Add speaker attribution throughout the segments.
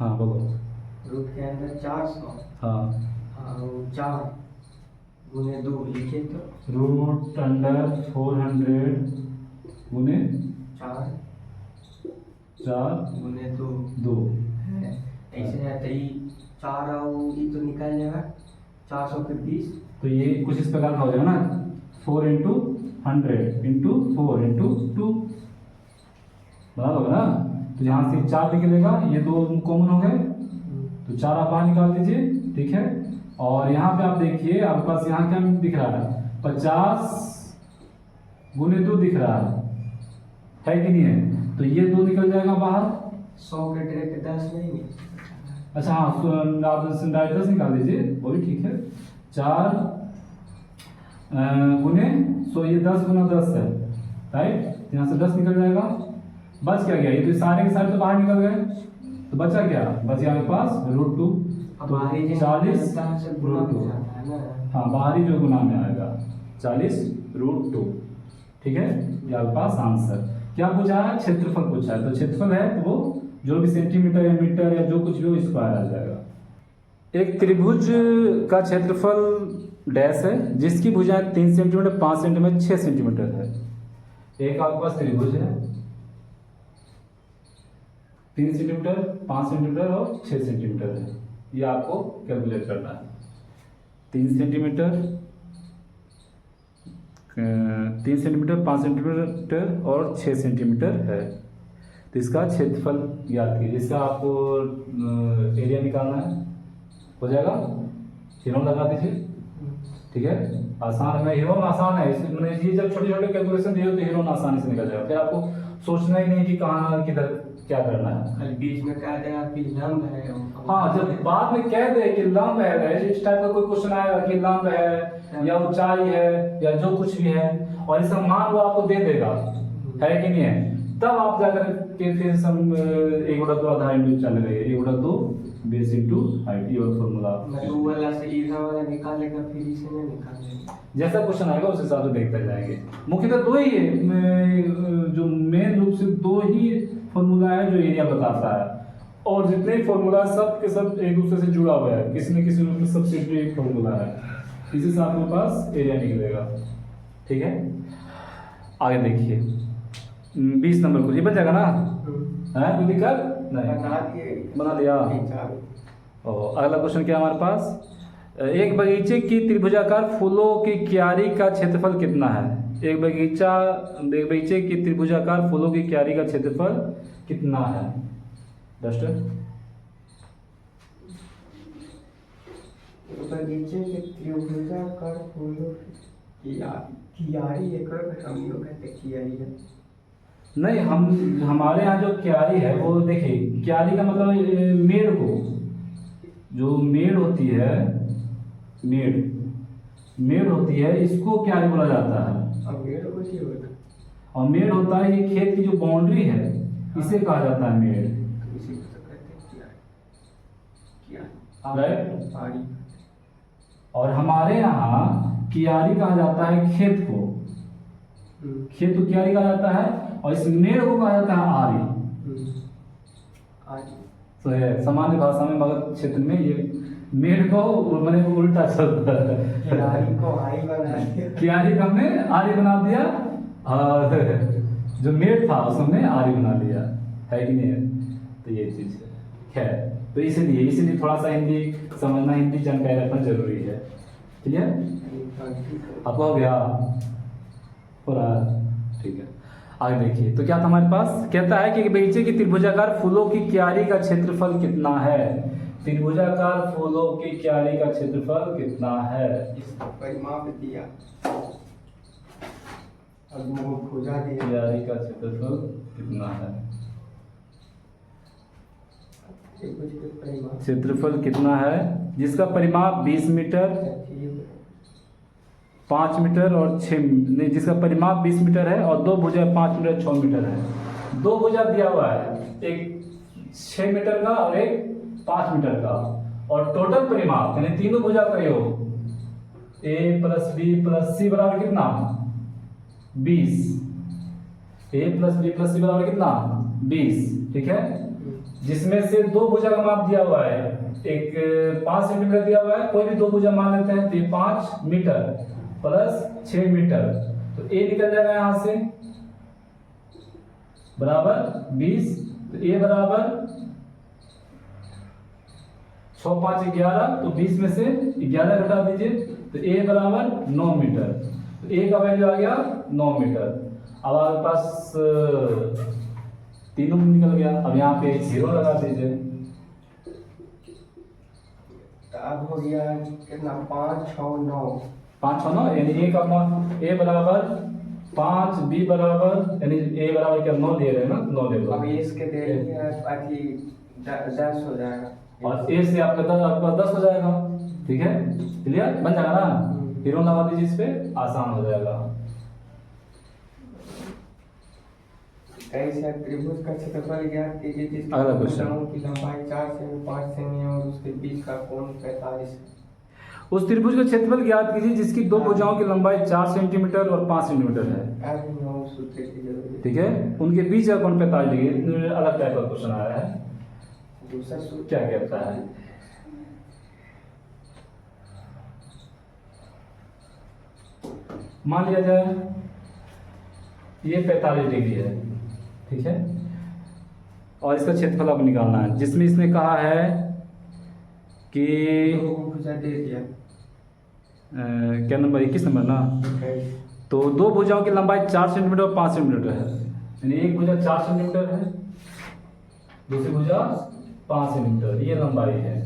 Speaker 1: हाँ बोलो।
Speaker 2: रूट के अंदर 400
Speaker 1: हाँ
Speaker 2: और 4 गुने 2 लिखे तो
Speaker 1: रूट अंडर 400 गुने
Speaker 2: 4 गुने 2
Speaker 1: 2
Speaker 2: है। ऐसे है तो ये 4 और ये तो निकाल जाएगा 400 के 20।
Speaker 1: तो ये कुछ इस प्रकार का हो जाएगा ना, 4 इंटू 100 इंटू 4 इंटू 2 बराबर होगा ना। तो यहाँ से 4 निकलेगा, ये 2 कॉमन हो गए, तो 4 आप बाहर निकाल दीजिए, ठीक है। और यहाँ पे आप देखिए आपके पास यहाँ क्या दिख रहा है, 50 गुने 2 दिख रहा है कि नहीं है। तो ये 2 निकल जाएगा बाहर,
Speaker 2: 100 के डायरेक्ट 10 नहीं है।
Speaker 1: अच्छा हाँ, आप 10 निकाल दीजिए, वो भी ठीक है। 4 गुने 100, ये 10 गुना 10 है, राइट। यहाँ से 10 निकल जाएगा, बच क्या गया, ये तो सारे के सारे तो बाहर निकल गए, तो बचा क्या, बच गया आपके पास √2।
Speaker 2: अब बाहरी
Speaker 1: 40
Speaker 2: से गुना हो
Speaker 1: √2,
Speaker 2: जाता है ना।
Speaker 1: हाँ बाहरी जो गुना में आएगा 40 √2, ठीक है। ये आपके पास आंसर क्या पूछा है, क्षेत्रफल पूछा है। तो क्षेत्रफल है तो वो जो भी सेंटीमीटर या मीटर या जो कुछ भी हो स्क्वायर आ जाएगा। एक त्रिभुज का क्षेत्रफल डैश है जिसकी भुजाएं 3 सेंटीमीटर, 5 सेंटीमीटर, 6 सेंटीमीटर है। एक आपके पास त्रिभुज है 3 सेंटीमीटर, 5 सेंटीमीटर और 6 सेंटीमीटर है। ये आपको कैलकुलेट करना है। 3 सेंटीमीटर, 5 सेंटीमीटर और 6 सेंटीमीटर है। तो इसका क्षेत्रफल ज्ञात कीजिए। इसका आपको एरिया निकालना है, हो जाएगा। हीरोन लगा दीजिए, ठीक है। आसान है, हीरोन आसान है। इसमें ये जब छोटे छोटे कैलकुलेशन दिए तो हीरोन आसानी से निकल जाएगा। फिर आपको सोचना ही नहीं कि कहाँ किधर क्या करना है।
Speaker 2: खाली बीच में कह देगा कि लंब है।
Speaker 1: हाँ, जब बाद में कह दे कि लंब है, इस टाइप का कोई क्वेश्चन आएगा कि लंब है या ऊंचाई है या जो कुछ भी है, और इसका मान वो आपको दे देगा, है कि नहीं है, तब आप जाकर के फिर सम 1/2 आधा इंटू चल गए, 1/2 बेस इंटू हाइट, ये वाला फॉर्मूला
Speaker 2: वाला से इधर वाला निकालेगा, फिर इसे नहीं निकालेगा।
Speaker 1: जैसा क्वेश्चन आएगा उस हिसाब से देखते जाएंगे। मुख्यतः 2 ही है, जो मेन रूप से 2 ही फॉर्मूला है जो एरिया बताता है, और जितने भी फॉर्मूला सब के सब एक दूसरे से जुड़ा हुआ है, किसी न किसी रूप में सब्सिट्यूट फॉर्मूला है, इसी से आपके पास एरिया निकलेगा, ठीक है। आगे देखिए 20 नंबर को, ये बन जाएगा ना, है कोई दिक्कत नहीं, बना दिया। और अगला क्वेश्चन क्या हमारे पास, एक बगीचे की त्रिभुजाकार फूलों की क्यारी का क्षेत्रफल कितना है। एक बगीचे की त्रिभुजाकार फूलों की क्यारी का क्षेत्रफल कितना है। डस्टर,
Speaker 2: बगीचे के त्रिभुजाकार फूलों की क्यारी, एक हम लोग कहते हैं क्यारी है। नहीं,
Speaker 1: हमारे यहाँ जो क्यारी है वो देखिए, क्यारी का मतलब मेड़ को, जो मेड़ होती है, मेड़ होती है, इसको क्यारी बोला जाता है। और मेड़ होता है ये खेत की जो बाउंड्री है, इसे कहा जाता है मेड़, राइट। और हमारे यहाँ क्यारी कहा जाता है खेत को, खेत को क्यारी कहा जाता है, और इस मेड़ को कहा जाता है आरी। तो है सामान्य भाषा में, मगध क्षेत्र में ये मेड़ को मैंने उल्टा चलता है,
Speaker 2: क्यारी को आरी बना दिया,
Speaker 1: क्यारी को हमने आरी बना दिया, और जो मेड़ था उसको हमने आरी बना दिया, है कि नहीं है। तो ये चीज है, खैर। तो इसीलिए थोड़ा सा हिंदी समझना, हिंदी जानकारी रखना जरूरी है, ठीक है। आपको हो गया, हो रहा है, ठीक है। आगे देखिए, तो क्या था हमारे पास, कहता है कि बगीचे की त्रिभुजाकार फूलों की क्यारी का क्षेत्रफल कितना है। त्रिभुजाकार फूलों की क्यारी का क्षेत्रफल कितना है।
Speaker 2: इसका परिमाप दिया, अब खोजा दिया,
Speaker 1: क्यारी का क्षेत्रफल कितना है, क्षेत्रफल कितना है, जिसका परिमाप 20 मीटर, 5 मीटर और 6 नहीं, जिसका परिमाप 20 मीटर है और 2 भुजा 5 मीटर 6 मीटर है। 2 भुजा दिया हुआ है, एक 6 मीटर का और एक 5 मीटर का, और टोटल परिमाप यानी तीनों भुजा का योग a + b + c बराबर कितना 20, a + b + c बराबर कितना 20, ठीक है। जिसमें से दो भुजा का माप दिया हुआ है, एक 5 सेंटीमीटर दिया हुआ है, कोई भी दो भुजा मान लेते हैं, तो ये 5 मीटर प्लस 6 मीटर, तो ए निकल जाएगा यहाँ से बराबर 20, तो ए बराबर 6 5 11, तो 20 में से 11 घटा दीजिए, तो ए बराबर 9 मीटर, तो ए का वैल्यू आ गया 9 मीटर। अब आपके पास तीनों निकल गया, अब यहाँ पे 0 लगा दीजिए।
Speaker 2: तो अब हो गया कितना, 5 6 9,
Speaker 1: 5 6 9, यानी ए का मान ए बराबर 5, बी बराबर, यानी ए बराबर क्या 9 दे रहे हैं ना, 9 दे दो।
Speaker 2: अब इसके दे अथी 10 हो जाएगा,
Speaker 1: और ए से आपका 10, आपके पास 10 हो जाएगा, ठीक है, क्लियर बन जाएगा ना। हीरो लगा दीजिए, इस पे आसान हो जाएगा।
Speaker 2: ऐसे त्रिभुज का क्षेत्रफल ज्ञात कीजिए जिसकी
Speaker 1: अगला क्वेश्चन।
Speaker 2: भुजाओं की लंबाई 4 सेमी 5 सेमी है और उसके बीच का कोण 45 है।
Speaker 1: उस त्रिभुज का क्षेत्रफल ज्ञात कीजिए जिसकी दो भुजाओं की लंबाई 4 सेंटीमीटर और 5 सेंटीमीटर है,
Speaker 2: अब हम सूत्र की जरूरत है।
Speaker 1: ठीक है। उनके बीच का कोण 45 डिग्री। अलग टाइप का क्वेश्चन आया है,
Speaker 2: दूसरा सूत्र
Speaker 1: क्या कहता है, मान लिया जाए ये 45 डिग्री है, ठीक है, और इसका क्षेत्रफल आपको निकालना है, जिसमें इसने कहा है कि
Speaker 2: दो भुजा दे दिया,
Speaker 1: क्या नंबर 21 नंबर ना, तो दो भुजाओं की लंबाई 4 सेंटीमीटर और 5 सेंटीमीटर है, यानी एक भुजा 4 सेंटीमीटर है, दूसरी भुजा 5 सेंटीमीटर, ये लंबाई है।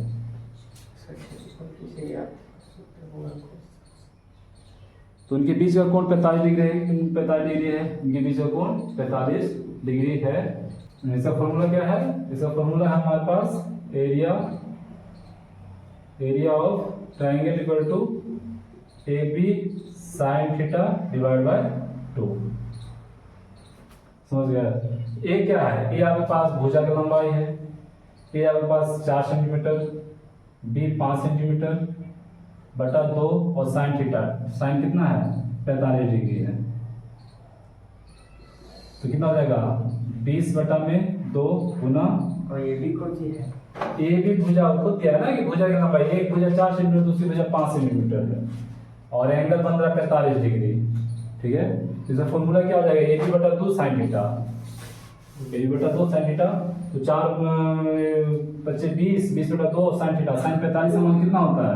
Speaker 1: तो उनके बीच का कोण 45 डिग्री है, 45 डिग्री है, इनके बीच का कोण 45 डिग्री है। इसका फॉर्मूला क्या है, इसका फॉर्मूला है हमारे पास area of triangle equal to a B sine theta divide by 2। समझ गया। ए क्या है, ए आपके पास भुजा की लंबाई है, ए आपके पास 4 सेंटीमीटर, बी 5 सेंटीमीटर बटा 2 और साइन थीटा, साइन कितना है 45 डिग्री है, तो कितना हो जाएगा 20 बटा में 2 गुना,
Speaker 2: और ये भी कुछ ही है,
Speaker 1: ए भी भुजा खुद दिया है ना कि भुजा की लंबाई, एक भुजा 4 सेंटीमीटर दूसरी भुजा 5 सेंटीमीटर है, और एंगल बन रहा है 45 डिग्री, ठीक है। इसका फॉर्मूला क्या हो जाएगा, ए बी बटा 2 साइन थीटा, ए बी बटा 2 साइन थीटा, तो 4 बच्चे 20, 20 बटा 2 साइन थीटा, साइन 45 का मान कितना होता है,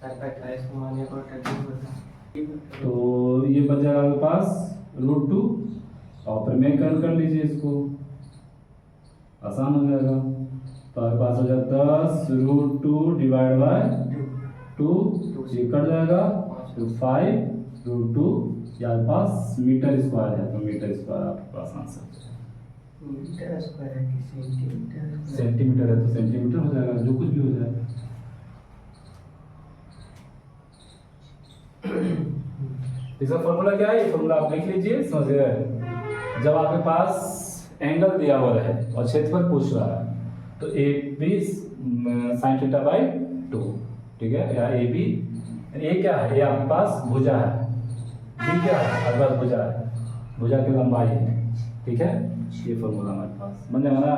Speaker 2: 45 को मानिए को
Speaker 1: तो ये बच जाएगा आपके पास √2, और प्रमेयकरण कर लीजिए इसको, आसान हो जाएगा। तो आपके पास हो जाएगा 10 √2 डिवाइड बाय 2, ये कट जाएगा, तो 5 √2, या आपके पास मीटर स्क्वायर है, तो मीटर स्क्वायर आपके पास आंसर।
Speaker 2: मीटर स्क्वायर है कि सेंटीमीटर,
Speaker 1: सेंटीमीटर है तो सेंटीमीटर हो जाएगा, जो कुछ भी हो जाए। इसका फॉर्मूला क्या है, ये फॉर्मूला आप लिख लीजिए, समझ गए। जब आपके पास एंगल दिया हुआ है और क्षेत्रफल पूछ रहा है, तो A B sine theta by 2, ठीक है, या ए बी, ए क्या है, ये आपके पास भुजा है, बी क्या है, आपके पास भुजा है, भुजा की लंबाई है, ठीक है, ये फॉर्मूला हमारे पास बन जाएगा ना।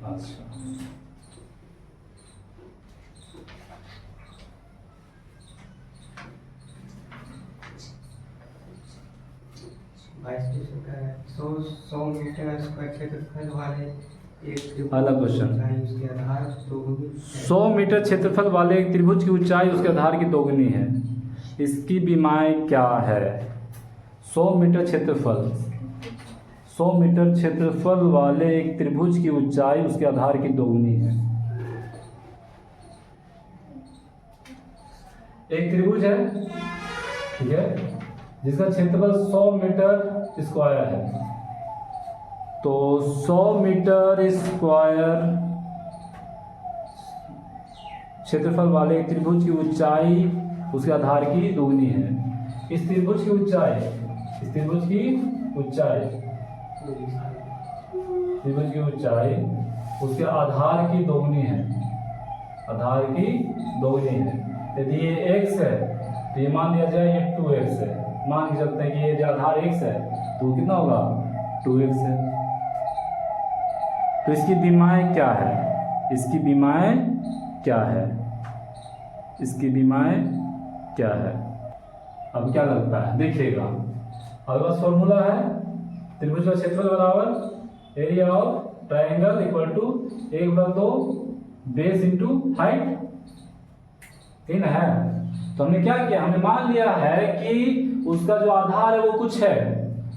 Speaker 1: अच्छा,
Speaker 2: सौ 100 मीटर स्क्वायर क्षेत्रफल वाले एक
Speaker 1: अगला क्वेश्चन।
Speaker 2: उसके आधार
Speaker 1: 100 मीटर क्षेत्रफल वाले एक त्रिभुज की ऊंचाई उसके आधार की दोगुनी है, इसकी विमाएं क्या है। 100 मीटर क्षेत्रफल, 100 मीटर क्षेत्रफल वाले एक त्रिभुज की ऊंचाई उसके आधार की दोगुनी है। एक त्रिभुज है, ठीक है, जिसका क्षेत्रफल 100 मीटर स्क्वायर है, तो 100 मीटर स्क्वायर क्षेत्रफल वाले एक त्रिभुज की ऊंचाई उसके आधार की दोगुनी है। इस त्रिभुज की ऊंचाई, इस त्रिभुज की ऊंचाई, त्रिभुज की ऊंचाई उसके आधार की दोगुनी है, आधार की दोगुनी है। यदि ये x है तो ये मान लिया जाए ये 2x है, मान के चलते हैं कि ये आधार x है तो कितना होगा 2x है, तो इसकी बीमाएँ क्या है, इसकी बीमाएँ क्या है, इसकी बीमाएँ क्या है। अब क्या लगता है देखिएगा, हमारे पास फॉर्मूला है त्रिभुज का क्षेत्रफल बराबर area of triangle equal to 1/2 base into height, ठीक ना है। तो हमने क्या किया, हमने मान लिया है कि उसका जो आधार है वो कुछ है,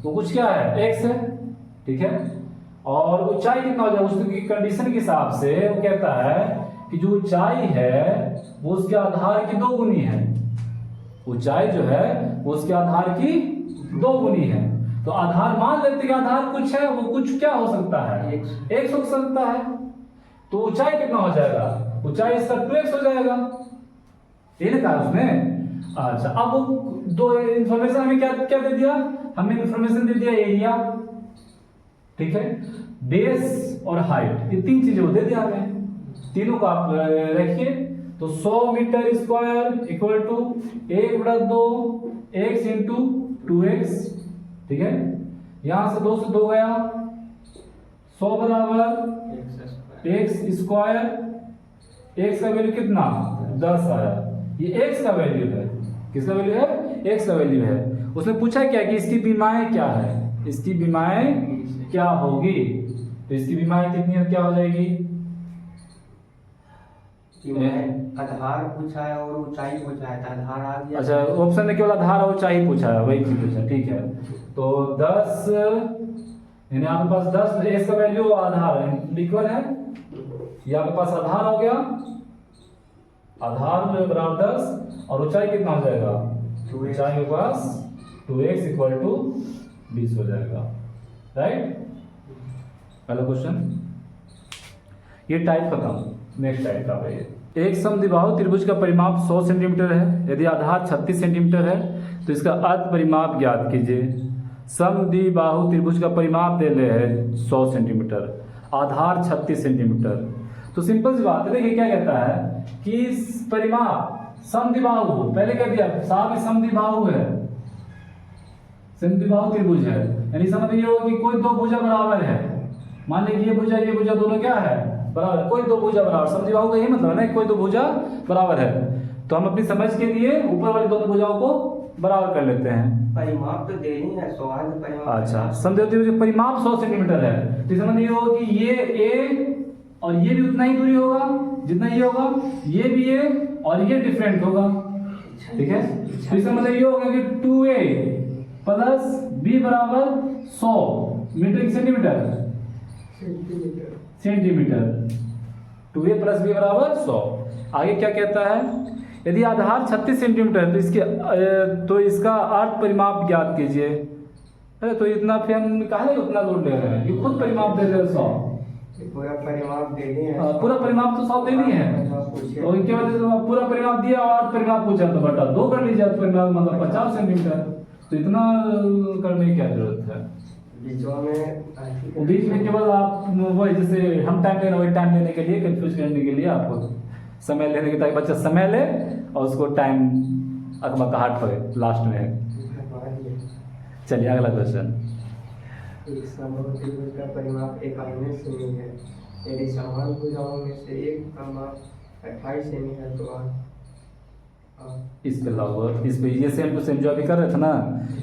Speaker 1: वो कुछ क्या है x है, ठीक है। और ऊंचाई कितना हो जाए उसकी कंडीशन के हिसाब से वो कहता है कि जो ऊंचाई है वो उसके आधार की 2 गुनी है, ऊंचाई जो है वो उसके आधार की 2 गुनी है। तो आधार मान लेते कि आधार कुछ है, वो कुछ क्या हो सकता है, x हो सकता है। तो ऊंचाई कितना हो जाएगा, ऊंचाई इसका 2x हो जाएगा, ये ना कहा उसने। अच्छा, अब वो 2 इंफॉर्मेशन हमें क्या क्या दे दिया, हमें इंफॉर्मेशन दे दिया एरिया, ठीक है, बेस और हाइट, ये 3 चीजें वो दे दिया हमें। तीनों को आप रखिए तो 100 metre square equal to 1/2 x into 2x, ठीक है। यहां से 2 से 2 गया, 100 बराबर x स्क्वायर, x का वैल्यू कितना 10 आया, ये x का वैल्यू है, किसका वैल्यू है, x का वैल्यू है। उसने पूछा क्या कि इसकी बीमाएं क्या है, इसकी बीमाएं क्या होगी, तो इसकी बीमाएं कितनी क्या हो जाएगी,
Speaker 2: आधार पूछा है और ऊंचाई पूछा है, तो आधार आ गया।
Speaker 1: अच्छा, ऑप्शन में केवल आधार और ऊंचाई पूछा है, वही चीज पूछा, ठीक है। तो 10 यानी आपके पास 10 x का वैल्यू आधार इक्वल है, ये आपके पास आधार हो गया, आधार बराबर 10 और ऊंचाई कितना हो जाएगा, ऊंचाई के पास 2x इक्वल टू 20 हो जाएगा, राइट। पहला क्वेश्चन ये टाइप खत्म। नेक्स्ट टाइप का है, एक समद्विबाहु त्रिभुज का परिमाप 100 सेंटीमीटर है, यदि आधार 36 सेंटीमीटर है तो इसका अर्ध परिमाप ज्ञात कीजिए। समद्विबाहु त्रिभुज का परिमाप दे रहे हैं 100 सेंटीमीटर, आधार 36 सेंटीमीटर। तो सिंपल सी बात है, देखिए क्या कहता है कि परिमाप समद्विबाहु, पहले कह दिया साहब समद्विबाहु है, समद्विबाहु त्रिभुज है, यानी समझ ये हो कि कोई 2 भुजा बराबर है, मान लीजिए ये भुजा दोनों क्या है बराबर, कोई 2 भुजा बराबर, समद्विबाहु का यही मतलब है ना, कोई 2 भुजा बराबर है। तो हम अपनी समझ के लिए ऊपर वाली दोनों भुजाओं को बराबर कर लेते हैं।
Speaker 2: परिमाप तो देनी है, 100 परिमाप।
Speaker 1: अच्छा, समद्विबाहु त्रिभुज का परिमाप 100 सेंटीमीटर है, तो समझ ये हो कि ये a और ये भी उतना ही दूरी होगा जितना ये होगा, ये भी a और ये डिफरेंट होगा, ठीक है। तो इसका मतलब ये होगा कि 2a प्लस b बराबर 100 मीटर की centimetre, centimetre 2a plus b बराबर 100। आगे क्या कहता है, यदि आधार 36 सेंटीमीटर है तो इसका अर्ध परिमाप ज्ञात कीजिए। अरे तो इतना फिर हम कहा उतना लोड ले रहे हैं, ये खुद परिमाप दे रहे हैं 100,
Speaker 2: पूरा परिमाप दे दिए हैं,
Speaker 1: पूरा परिमाप तो 100 दे दिए हैं, और इनके वजह से पूरा परिमाप दिया और परिमाप पूछा तो बटा 2 कर लीजिए, परिमाप मतलब 50 सेंटीमीटर, तो इतना करने की क्या जरूरत है। बीच में केवल आप वही जैसे हम टाइम लेना, वही टाइम लेने के लिए, कंफ्यूज करने के लिए आपको समय लेने के, ताकि बच्चा समय ले और उसको टाइम अकबकाहट पड़े लास्ट में। चलिए अगला क्वेश्चन।
Speaker 2: एक समबाहु त्रिभुज का परिमाप 91 सेमी है, यदि समान भुजाओं में से एक का माप 28 सेमी है तो
Speaker 1: इस पे लागू, इस पे ये सेम टू सेम जो अभी कर रहे थे ना,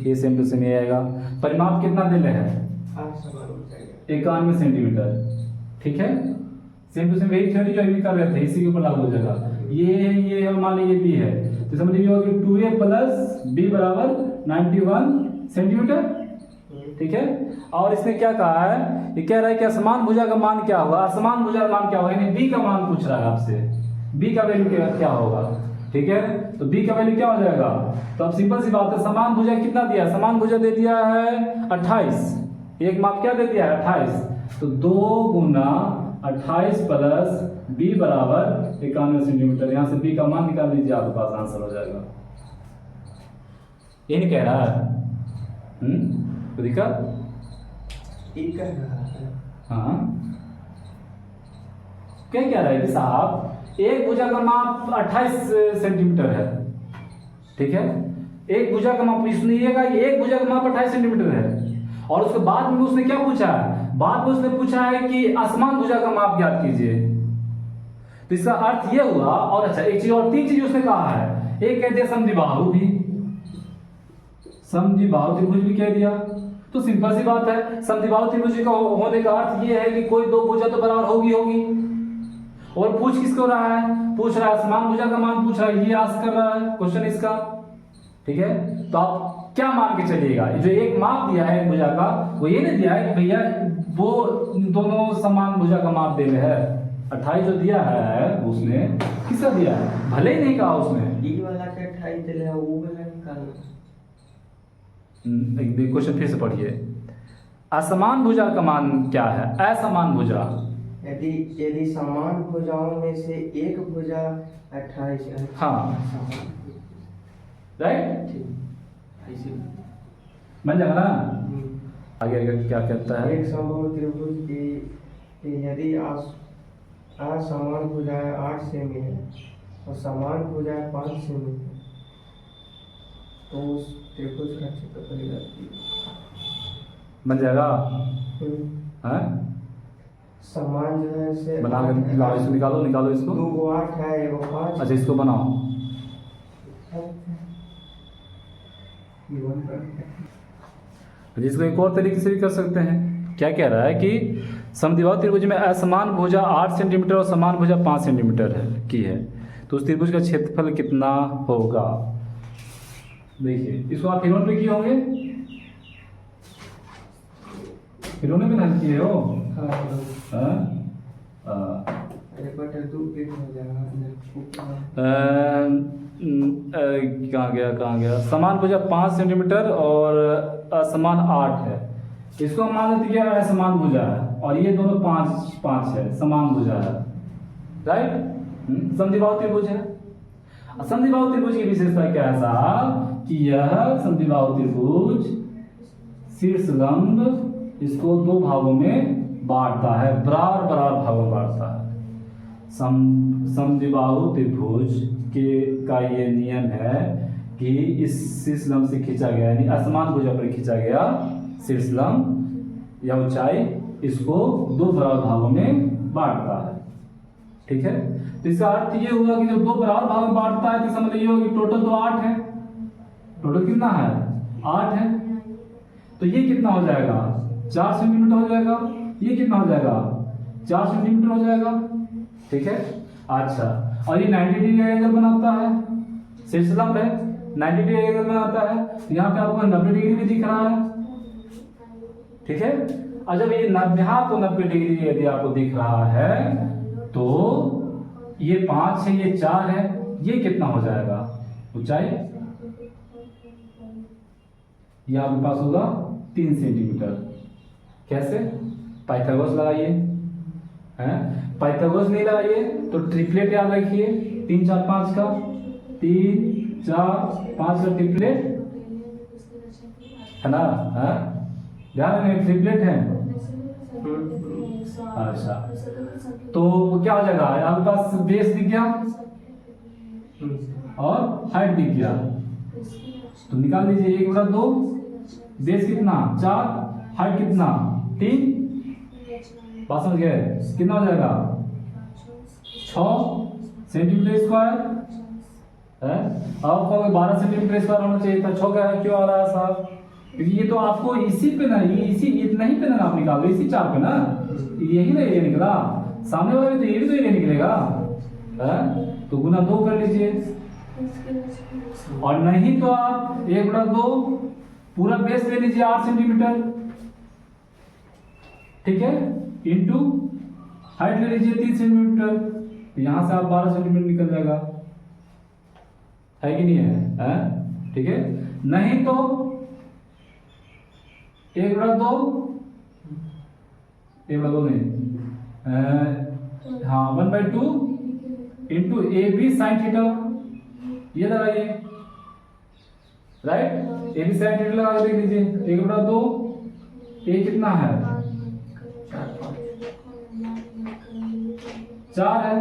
Speaker 1: ये सेम टू सेम ये आएगा। परिमाप कितना दे रहे हैं, 91 सेंटीमीटर, ठीक है। सेम टू सेम वही थ्योरी जो अभी कर रहे थे, इसी के ऊपर लागू हो जाएगा। ये मान लीजिए बी है, तो समझ लीजिए कि 2a प्लस b बराबर 91 सेंटीमीटर, ठीक है। और इसने क्या कहा है, ये कह रहा है कि असमान भुजा का मान क्या होगा, असमान भुजा का मान क्या होगा, यानी b का मान पूछ रहा है आपसे, b का वैल्यू क्या होगा, ठीक है। तो b का वैल्यू क्या हो जाएगा, तो अब सिंपल सी बात है, समान भुजा कितना दिया, समान भुजा दे दिया है 28, एक माप क्या दे दिया है 28, तो 2 गुना 28 प्लस b बराबर 91 सेंटीमीटर, यहाँ से b का मान निकाल लीजिए, आपके पास आंसर हो जाएगा। ये नहीं कह रहा है, तो दिक्कत हाँ क्या कह रहा है कि साहब एक भुजा का माप 28 सेंटीमीटर है, ठीक है। एक भुजा का माप सुनिएगा, एक भुजा का माप 28 सेंटीमीटर है, और उसके बाद में उसने क्या पूछा, बाद में उसने पूछा है कि असमान भुजा का माप ज्ञात कीजिए, तो इसका अर्थ ये हुआ। और अच्छा एक चीज और, तीन चीज उसने कहा है, एक कह दिया समद्विबाहु भी, समद्विबाहु त्रिभुज भी कह दिया। तो सिंपल सी बात है, समद्विबाहु त्रिभुज का होने का अर्थ ये है कि कोई दो भुजा तो बराबर होगी। और पूछ किसको रहा है, पूछ रहा है असमान भुजा का मान पूछ रहा है, ये आस्क कर रहा है क्वेश्चन इसका। ठीक है, तो आप क्या मान के चलिएगा, जो एक माप दिया है भुजा का, वो ये नहीं दिया है कि भैया वो दोनों समान भुजा का माप दे रहे हैं। 28 जो दिया है उसने, किसका दिया है, भले ही नहीं कहा उसने।
Speaker 2: ई वाला के 28 दिले है, वो वाला निकालना।
Speaker 1: एक क्वेश्चन फिर से पढ़िए। असमान भुजा का मान क्या है, असमान भुजा।
Speaker 2: यदि समान भुजाओं में से एक भुजा 28 है।
Speaker 1: हाँ राइट,
Speaker 2: ऐसे
Speaker 1: बन जाएगा ना। आगे आगे क्या कहता है,
Speaker 2: एक समबाहु त्रिभुज की यदि असमान भुजाएं 8 सेमी है और समान भुजाएं 5 सेमी है, तो उस त्रिभुज का क्षेत्रफल
Speaker 1: बन जाएगा। हाँ
Speaker 2: समान जो है से
Speaker 1: बना के लाओ, इसको निकालो इसको।
Speaker 2: 2 8 है, एगो 5।
Speaker 1: अच्छा इसको बनाओ। जिसको एक और तरीके से भी कर सकते हैं। क्या कह रहा है कि समद्विबाहु त्रिभुज में असमान भुजा 8 सेंटीमीटर और समान भुजा 5 सेंटीमीटर है की है, तो उस त्रिभुज का क्षेत्रफल कितना होगा। देखिए इसको आप हिरोन पे किए होंगे, हिरोने पे ना किए हो। कहाँ गया समान भुजा 5 सेंटीमीटर और असमान 8 है, इसको हम मान लेते हैं असमान भुजा है, और ये दोनों 5 है, समान भुजा है। राइट, समद्विबाहु त्रिभुज है। समद्विबाहु त्रिभुज की विशेषता क्या है साहब, कि यह समद्विबाहु त्रिभुज शीर्ष लंब इसको 2 भागों में बांटता है, बराबर भागों में बांटता है। समद्विबाहु त्रिभुज का ये नियम है कि इस शीर्ष लंब से खींचा गया, यानी असमान भुजा पर खींचा गया शीर्ष लंब या ऊंचाई, इसको 2 बराबर भागों में बांटता है। ठीक है, तो इसका अर्थ ये हुआ कि जब 2 बराबर भागों में बांटता है तो समझ ये होगा कि टोटल तो 8 है। टोटल कितना है, 8 है। तो ये कितना हो जाएगा, 4 सेंटीमीटर हो जाएगा। ये कितना हो जाएगा, 4 सेंटीमीटर हो जाएगा। ठीक है, अच्छा, और ये 90 डिग्री का एंगल बनाता है, शीर्ष लंब है, 90 डिग्री एंगल बनाता है। यहाँ पे आपको 90 डिग्री भी दिख रहा है। ठीक है, और जब ये यहाँ तो 90 डिग्री यदि आपको दिख रहा है तो ये 5 है, ये 4 है, ये कितना हो जाएगा ऊंचाई, ये आपके पास होगा 3 सेंटीमीटर। कैसे, पाइथागोरस लगाइए, हैं पाइथागोरस नहीं लगाइए तो ट्रिपलेट याद रखिए, 3 4 5 का, 3 4 5 का ट्रिपलेट है ना। ध्यान रखिए ट्रिपलेट है। अच्छा, तो क्या हो जाएगा, आपके पास बेस दिख गया और हाइट दिख गया, तो निकाल लीजिए 1/2, बेस कितना 4, हाइट कितना 3, बात समझ गए, कितना हो जाएगा 6 सेंटीमीटर स्क्वायर है। अब 12 सेंटीमीटर स्क्वायर होना चाहिए था, 6 का क्यों आ रहा है साहब, क्योंकि ये तो आपको इसी पे ना, इसी इतना ही पे ना आप निकाल दो, इसी 4 पे ना, यही ना एरिया निकला, सामने वाले तो ये भी तो एरिया निकलेगा है, तो गुना 2 कर लीजिए। और नहीं तो आप 1/2 पूरा बेस ले लीजिए 8 सेंटीमीटर, ठीक है, इंटू हाइट ले लीजिए 3 सेंटीमीटर, तो यहां से आप 12 सेंटीमीटर निकल जाएगा, है कि नहीं है? ठीक है, नहीं तो 1/2 नहीं, हाँ 1/2 इंटू AB sin थीटा, ये लगाइए, राइट, AB sin थीटा लगा के देख लीजिए, 1/2, A कितना है 4 है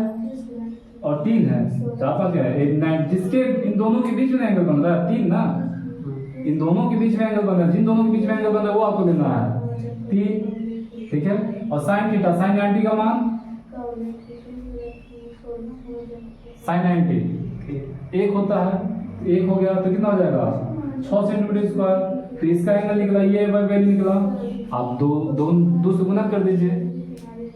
Speaker 1: और 3 है, 4 का क्या है, जिसके इन दोनों के बीच में एंगल बन रहा है 3 ना, इन दोनों के बीच में एंगल बन रहा है, जिन दोनों के बीच में एंगल बन रहा है वो आपको देना है 3, ठीक है। और साइन थीटा, साइन 90 का मान साइन 90 1 होता है, 1 हो गया तो कितना हो जाएगा 6 सेंटीमीटर स्क्वायर। तो इसका एंगल निकला, ये वैल्यू निकला, आप दो से गुना कर दीजिए,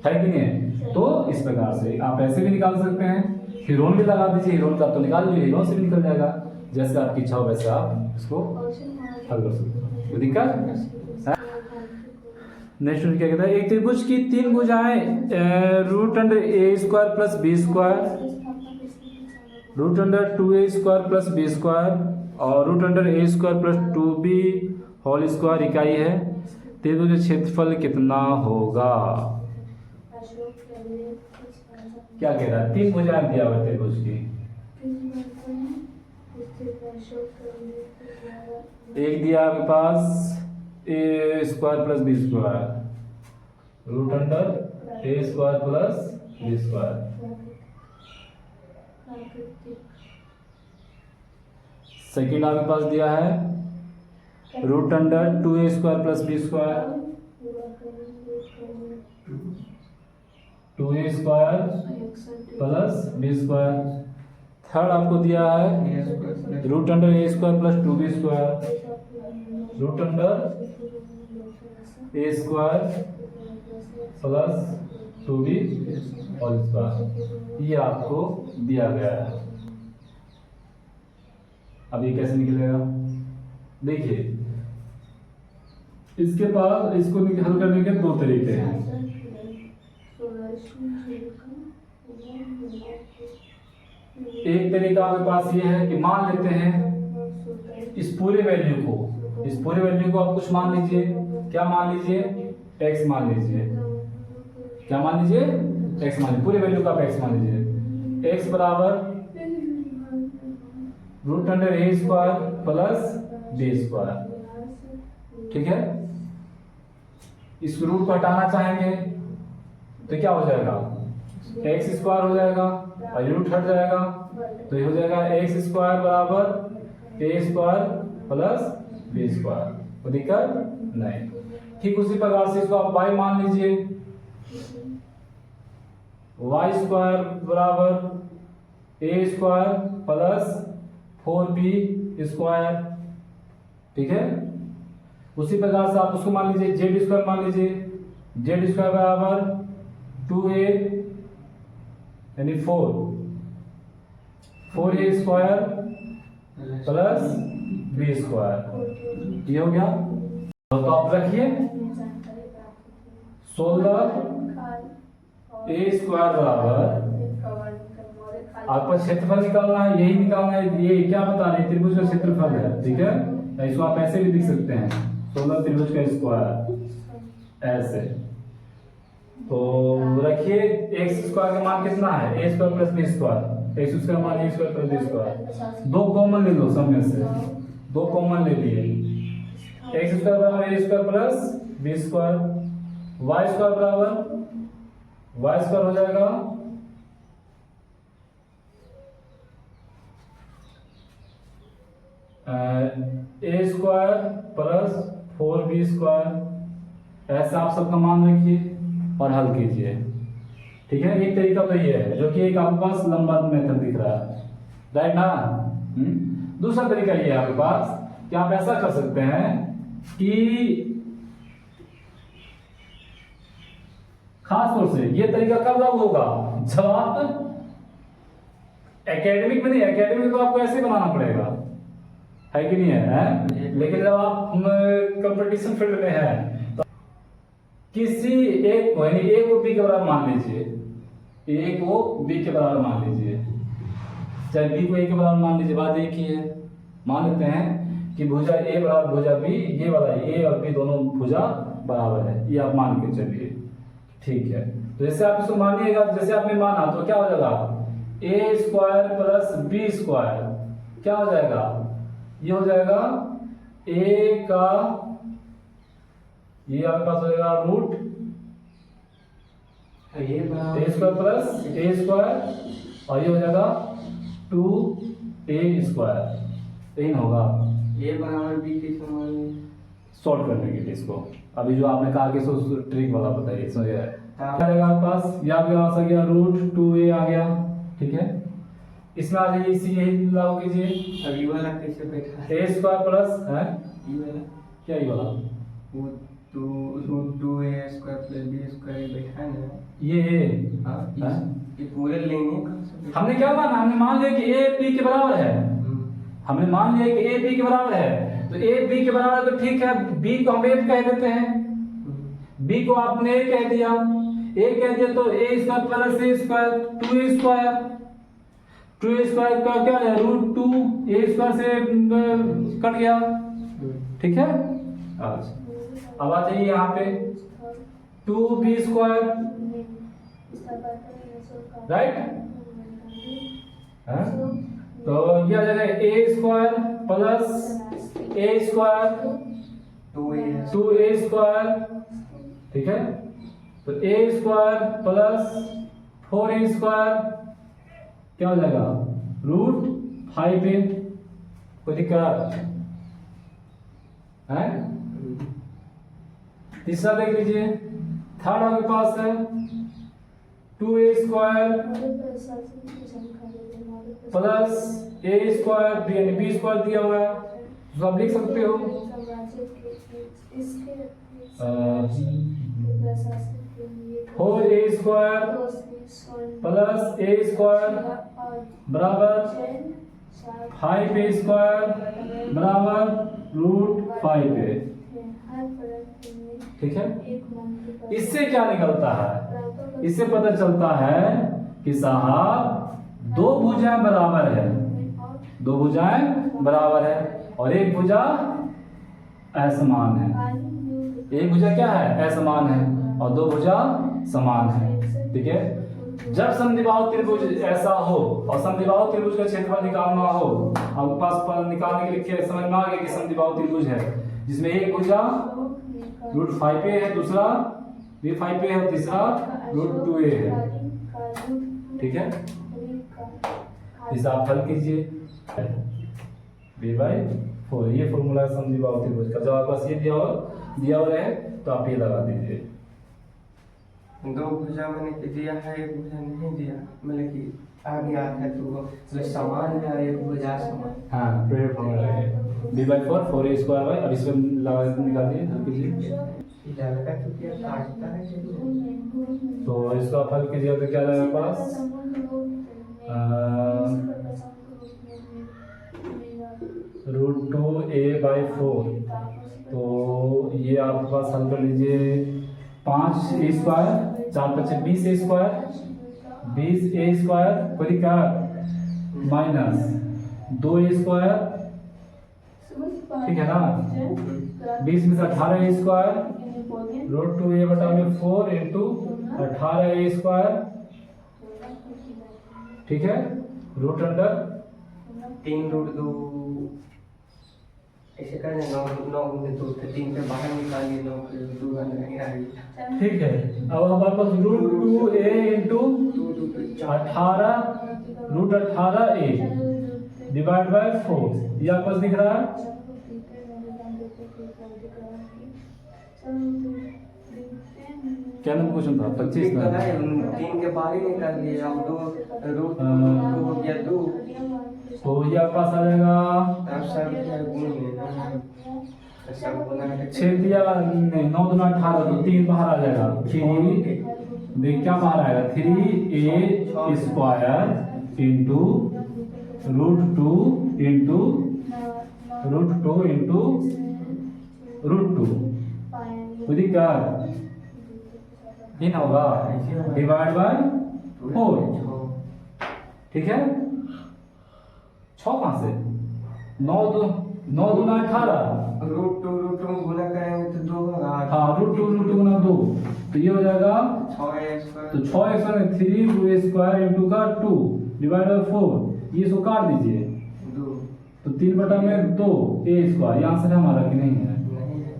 Speaker 1: है कि नहीं है। तो इस प्रकार से आप ऐसे भी निकाल सकते हैं, हीरोन भी लगा दीजिए, हीरोन का तो निकाल लीजिए, हीरोन से भी निकल जाएगा, जैसे आपकी इच्छा हो वैसे आप इसको हल कर सकते हो, कोई दिक्कत। नेक्स्ट क्या कहता है, एक त्रिभुज की 3 भुजाएं root under a square plus b square, root under 2a square plus b square और root under a square plus 2b whole square इकाई है, त्रिभुज का क्षेत्रफल कितना होगा। क्या कह रहा है, 3 भुजाएं दिया हुआ त्रिभुज की, एक दिया आपके पास a square plus b square, root under a square plus b square, second आपके पास दिया है root under 2a square plus b square, 2a square plus b square, third आपको दिया है root under a square plus 2b square, root under a square plus 2b whole square, ये आपको दिया गया है। अब ये कैसे निकलेगा, देखिए इसके पास इसको हल करने के 2 तरीके हैं। एक तरीका आपके पास ये है कि मान लेते हैं इस पूरे वैल्यू को आप कुछ मान लीजिए, क्या मान लीजिए, x मान लीजिए, क्या मान लीजिए, x मान लीजिए, पूरे वैल्यू का आप x मान लीजिए, x बराबर root under a square plus b square, ठीक है। इस रूट को हटाना चाहेंगे तो क्या हो जाएगा, एक्स स्क्वायर हो जाएगा और रूट हट जाएगा, तो ये हो जाएगा एक्स स्क्वायर बराबर a square plus b square, कोई दिक्कत नहीं। ठीक उसी प्रकार से इसको आप y मान लीजिए, वाई स्क्वायर बराबर a square plus 4b square, ठीक है। उसी प्रकार से आप उसको मान लीजिए जेड स्क्वायर मान लीजिए, जेड स्क्वायर बराबर 2a यानी 4a square plus b square, ये हो गया। तो आप रखिए 16 ए स्क्वायर बराबर, आपको क्षेत्रफल निकालना है, यही निकालना है, ये क्या बता रहे हैं, त्रिभुज का क्षेत्रफल है, ठीक है। इसको आप ऐसे भी लिख सकते हैं 16 त्रिभुज का स्क्वायर ऐसे। तो रखिए एक्स स्क्वायर का मान कितना है, a square plus b square, x square मान a square plus b square, 2 common ले लो सब में से, 2 कॉमन ले लिए, एक्स स्क्वायर बराबर a square plus b square, y square बराबर वाई स्क्वायर हो जाएगा ए स्क्वायर प्लस 4b स्क्वायर, ऐसा आप सबका मान रखिए और हल कीजिए, ठीक है। एक तरीका तो ये है जो कि एक आपके पास लंबा मेथड दिख रहा है, राइट ना। दूसरा तरीका ये है आपके पास कि आप ऐसा कर सकते हैं कि खास तौर से ये तरीका कब लागू होगा, जब आप एकेडमिक में नहीं, एकेडमिक तो आपको ऐसे बनाना पड़ेगा, है कि नहीं है, लेकिन जब आप कंपटीशन फील्ड में है तो किसी एक को यानी ए को बी के बराबर मान लीजिए, ए को बी के बराबर मान लीजिए, चाहे बी को ए के बराबर मान लीजिए, बात एक ही है। मान लेते हैं कि भुजा ए बराबर भुजा बी, ये वाला ए और बी दोनों भुजा बराबर है, ये आप मान के चलिए, ठीक है। तो जैसे आप इसको मानिएगा, जैसे आपने माना तो क्या हो जाएगा, ए स्क्वायर प्लस बी स्क्वायर क्या हो जाएगा, ये हो जाएगा ए का, ये आपके पास हो जाएगा रूट ए स्क्वायर प्लस ए स्क्वायर और ये हो जाएगा 2a स्क्वायर, यही होगा
Speaker 2: ए बराबर बी के समान
Speaker 1: सॉल्व करने के लिए इसको। अभी जो आपने कहा कि इसको ट्रिक वाला बताइए, इसमें क्या है? क्या आएगा आपके पास? या आपके पास आ गया √2a आ गया, ठीक है। इसमें आ जाइए, इसी यही लागू कीजिए।
Speaker 2: अब ये वाला कैसे बैठा है?
Speaker 1: a स्क्वायर प्लस है
Speaker 2: ये वाला
Speaker 1: क्या, ये वाला
Speaker 2: वो √2a² + b² बैठा है ना?
Speaker 1: ये
Speaker 2: हाँ,
Speaker 1: है?
Speaker 2: ये पूरे लेंगे कहाँ से बैठा?
Speaker 1: हमने क्या माना? हमने मान लिया कि a b के बराबर है। हमने मान लिया कि a b के बराबर है, तो a b के बराबर है तो ठीक है, b को हम a कह देते हैं, b को आपने a कह दिया, a कह दिया तो a² + a² 2a² का क्या है? √2a² से कट गया, ठीक है। अच्छा, अब आ जाइए यहाँ पे 2b², राइट है? तो ये आ जाएगा a² + a² 2a², ठीक है। तो a² + 4a² क्या हो जाएगा? √5a। कोई दिक्कत है? तीसरा देख लीजिए, थर्ड आपके पास है 2a² + a² यानी b² दिया हुआ है, तो आप लिख सकते हो 4a² + a² बराबर 5a² बराबर √5a, ठीक है। इससे क्या निकलता है? इससे पता चलता है कि साहब दो भुजाएं बराबर है, दो भुजाएं बराबर है और एक भुजा असमान है। एक भुजा क्या है? असमान है और दो भुजा समान है, ठीक है। जब समद्विबाहु त्रिभुज ऐसा हो और समद्विबाहु त्रिभुज का क्षेत्रफल निकालना हो, आपके पास निकालने के लिए समझ में आ गया कि समद्विबाहु त्रिभुज है जिसमें एक भुजा √5a है, दूसरा भी 5a है और तीसरा √2a है, ठीक है। इसे आप हल कीजिए, b/4 ये फॉर्मूला है समद्विबाहु त्रिभुज का। जब आपके पास ये दिया हुआ है तो आप ये लगा दीजिए।
Speaker 2: दो भुजा मैंने दिया है, एक भुजा नहीं दिया, मतलब कि आ गया है तो जो समान है और एक भुजा समान।
Speaker 1: हाँ, प्रेयर फॉर्मूला है b/4 4a²। अब इसमें लगा निकाल दिए, हल कीजिए।
Speaker 2: लड़का तो क्या काटता है कैसे?
Speaker 1: तो इसका हल कीजिए तो क्या जाएगा पास? √2a/4, तो ये आपके पास हल कर लीजिए 5a², 4 × 5 = 20a², कोई दिक्कत? माइनस 2a², ठीक है ना। 20 में से 18a², √2a/4 × 18a², ठीक है। √अंडर
Speaker 2: 3√2 ऐसे करने 9 में 2 से 3 से बाहर निकालिए, 9 के 2 अंदर ही रहेगी,
Speaker 1: ठीक है। अब हमारे पास √2a × 18 √18a / 4 ये आपके पास दिख रहा है। क्या नंबर क्वेश्चन था? 25 ना?
Speaker 2: 3 के बाहर ही निकाल लिए, अब 2 √2 हो गया 2,
Speaker 1: तो ये आपके पास आ जाएगा
Speaker 2: अब सब क्या गुण है, सब गुना है।
Speaker 1: 6 दिया नहीं, 9 × 18 तो 3 बाहर आ जाएगा, 3 देख क्या बाहर आएगा? 3a² × √2 बुद्धि क्या इन होगा /4, ठीक है। 6 कहाँ से? 9 दूना 18,
Speaker 2: √2 गुना करेंगे तो 2 होगा।
Speaker 1: हाँ, √2 गुना 2 तो ये हो जाएगा
Speaker 2: 6a²,
Speaker 1: तो 6a² में 3a² × का 2 /4, ये इसको काट दीजिए
Speaker 2: 2
Speaker 1: तो 3/2 a²। ये आंसर है हमारा कि नहीं है?
Speaker 2: नहीं है,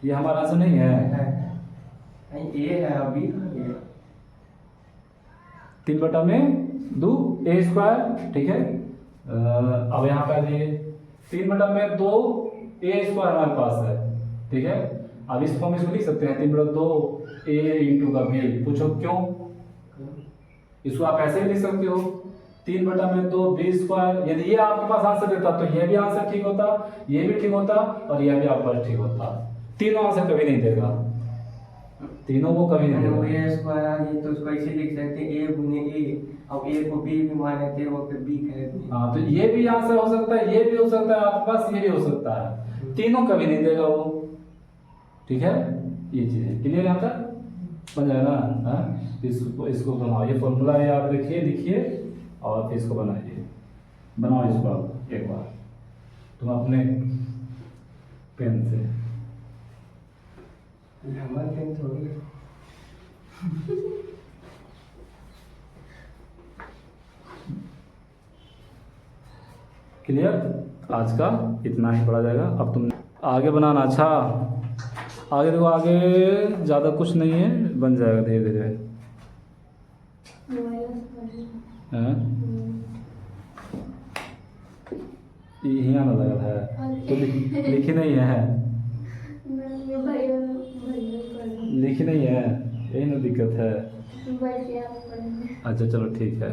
Speaker 1: ये हमारा आंसर नहीं है।
Speaker 2: नहीं ए है, अभी
Speaker 1: 3/2 a², ठीक है। अब यहाँ पे आ जाइए 3/2 a² हमारे पास है, ठीक है। अब इस फॉर्म में इसको लिख सकते हैं 3/2 a इंटू का b। पूछो क्यों? इसको आप ऐसे भी लिख सकते हो 3/2 b स्क्वायर। यदि ये आपके पास आंसर देता तो ये भी आंसर ठीक होता, ये भी ठीक होता और यह भी आपका ठीक होता। तीनों आंसर कभी नहीं देगा, तीनों को कभी नहीं देगा।
Speaker 2: ए स्क्वायर आ गई तो उसको ऐसे लिख सकते हैं ए गुने ए, अब ए को बी भी मान लेते हैं वो फिर बी कह देते हैं।
Speaker 1: हाँ तो ये भी आंसर हो सकता है, ये भी हो सकता है आपके पास, ये भी हो सकता है, तीनों कभी नहीं देगा वो। ठीक है, ये चीज है। क्लियर यहाँ तक बन जाएगा ना? हाँ? इसको बनाओ, ये फॉर्मूला याद रखिए, लिखिए और फिर इसको बनाइए। बनाओ इसको आप एक बार तुम अपने पेन से।
Speaker 2: हमारे पेन थोड़ी है।
Speaker 1: क्लियर? आज का इतना ही पढ़ा जाएगा। अब तुम आगे बनाना। अच्छा आगे देखो, आगे ज़्यादा कुछ नहीं है, बन जाएगा धीरे धीरे। हाँ? यहाँ ना लगा है तो लिखी नहीं है, लिखी नहीं है, यही ना दिक्कत है। अच्छा चलो ठीक है।